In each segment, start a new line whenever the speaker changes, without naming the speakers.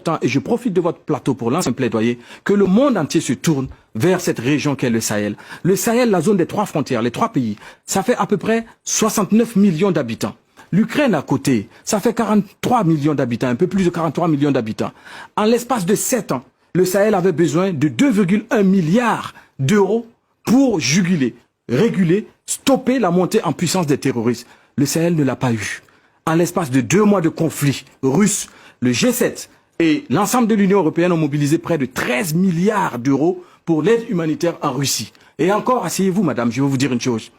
important, et je profite de votre plateau pour lancer un plaidoyer, que le monde entier se tourne vers cette région qu'est le Sahel. Le Sahel, la zone des 3 frontières, les 3 pays, ça fait à peu près 69 millions d'habitants. L'Ukraine à côté, ça fait 43 millions d'habitants, un peu plus de 43 millions d'habitants. En l'espace de 7 ans, le Sahel avait besoin de 2,1 milliards d'euros pour juguler, réguler, stopper la montée en puissance des terroristes. Le Sahel ne l'a pas eu. En l'espace de 2 mois de conflit russe, le G7 et l'ensemble de l'Union européenne ont mobilisé près de 13 milliards d'euros pour l'aide humanitaire en Russie. Et encore, asseyez-vous, madame, je vais vous dire une chose.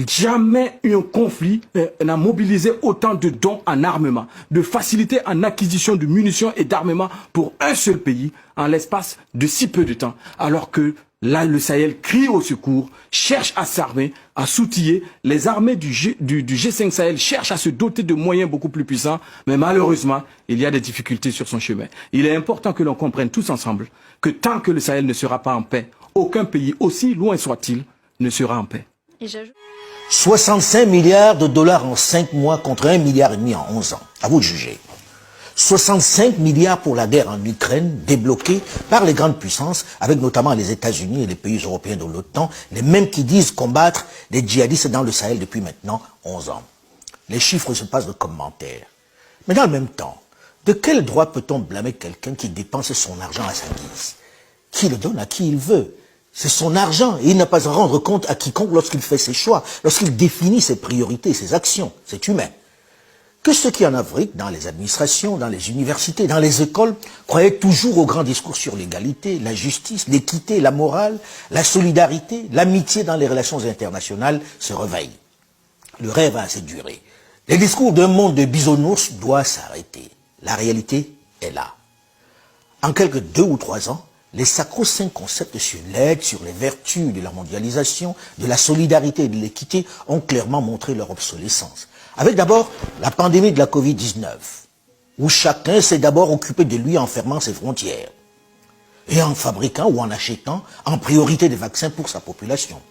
Jamais un conflit n'a mobilisé autant de dons en armement, de facilité en acquisition de munitions et d'armement pour un seul pays en l'espace de si peu de temps. Alors que là, le Sahel crie au secours, cherche à s'armer, à s'outiller. Les armées du G5 Sahel cherchent à se doter de moyens beaucoup plus puissants. Mais malheureusement, il y a des difficultés sur son chemin. Il est important que l'on comprenne tous ensemble que tant que le Sahel ne sera pas en paix, aucun pays, aussi loin soit-il, ne sera en paix.
65 milliards de dollars en 5 mois contre 1,5 milliard en 11 ans. À vous de juger. 65 milliards pour la guerre en Ukraine, débloquée par les grandes puissances, avec notamment les États-Unis et les pays européens de l'OTAN, les mêmes qui disent combattre des djihadistes dans le Sahel depuis maintenant 11 ans. Les chiffres se passent de commentaires. Mais dans le même temps, de quel droit peut-on blâmer quelqu'un qui dépense son argent à sa guise? Qui le donne à qui il veut? C'est son argent et il n'a pas à rendre compte à quiconque lorsqu'il fait ses choix, lorsqu'il définit ses priorités, ses actions. C'est humain. Que ceux qui en Afrique, dans les administrations, dans les universités, dans les écoles, croyaient toujours aux grands discours sur l'égalité, la justice, l'équité, la morale, la solidarité, l'amitié dans les relations internationales se réveillent. Le rêve a assez duré. Les discours d'un monde de bisounours doivent s'arrêter. La réalité est là. En quelques 2 ou 3 ans, les sacro-saints concepts sur l'aide, sur les vertus de la mondialisation, de la solidarité et de l'équité ont clairement montré leur obsolescence. Avec d'abord la pandémie de la Covid-19, où chacun s'est d'abord occupé de lui en fermant ses frontières, et en fabriquant ou en achetant en priorité des vaccins pour sa population.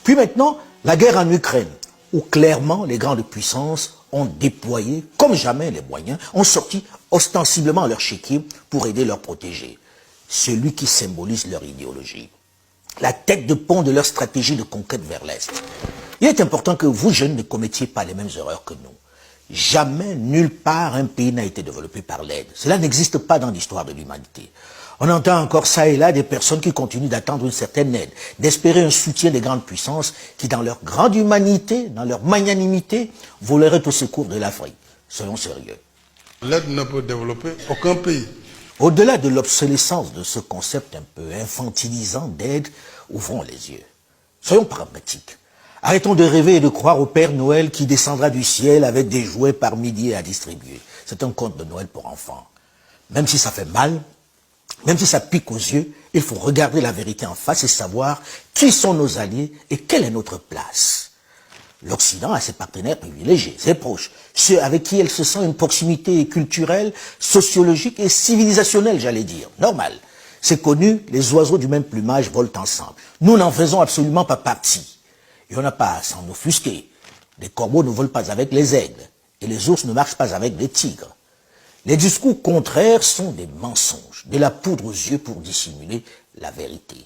Puis maintenant, la guerre en Ukraine, où clairement les grandes puissances ont déployé comme jamais les moyens, ont sorti ostensiblement leur chéquier pour aider leurs protégés. Celui qui symbolise leur idéologie, la tête de pont de leur stratégie de conquête vers l'Est. Il est important que vous, jeunes, ne commettiez pas les mêmes erreurs que nous. Jamais, nulle part, un pays n'a été développé par l'aide. Cela n'existe pas dans l'histoire de l'humanité. On entend encore ça et là des personnes qui continuent d'attendre une certaine aide, d'espérer un soutien des grandes puissances qui, dans leur grande humanité, dans leur magnanimité, voleraient au secours de l'Afrique. Soyons sérieux.
L'aide ne peut développer aucun pays.
Au-delà de l'obsolescence de ce concept un peu infantilisant d'aide, ouvrons les yeux. Soyons pragmatiques. Arrêtons de rêver et de croire au Père Noël qui descendra du ciel avec des jouets par milliers à distribuer. C'est un conte de Noël pour enfants. Même si ça fait mal, même si ça pique aux yeux, il faut regarder la vérité en face et savoir qui sont nos alliés et quelle est notre place. L'Occident a ses partenaires privilégiés, ses proches, ceux avec qui elle se sent une proximité culturelle, sociologique et civilisationnelle, j'allais dire. Normal. C'est connu, les oiseaux du même plumage volent ensemble. Nous n'en faisons absolument pas partie. Et on n'a pas à s'en offusquer. Les corbeaux ne volent pas avec les aigles. Et les ours ne marchent pas avec les tigres. Les discours contraires sont des mensonges, de la poudre aux yeux pour dissimuler la vérité.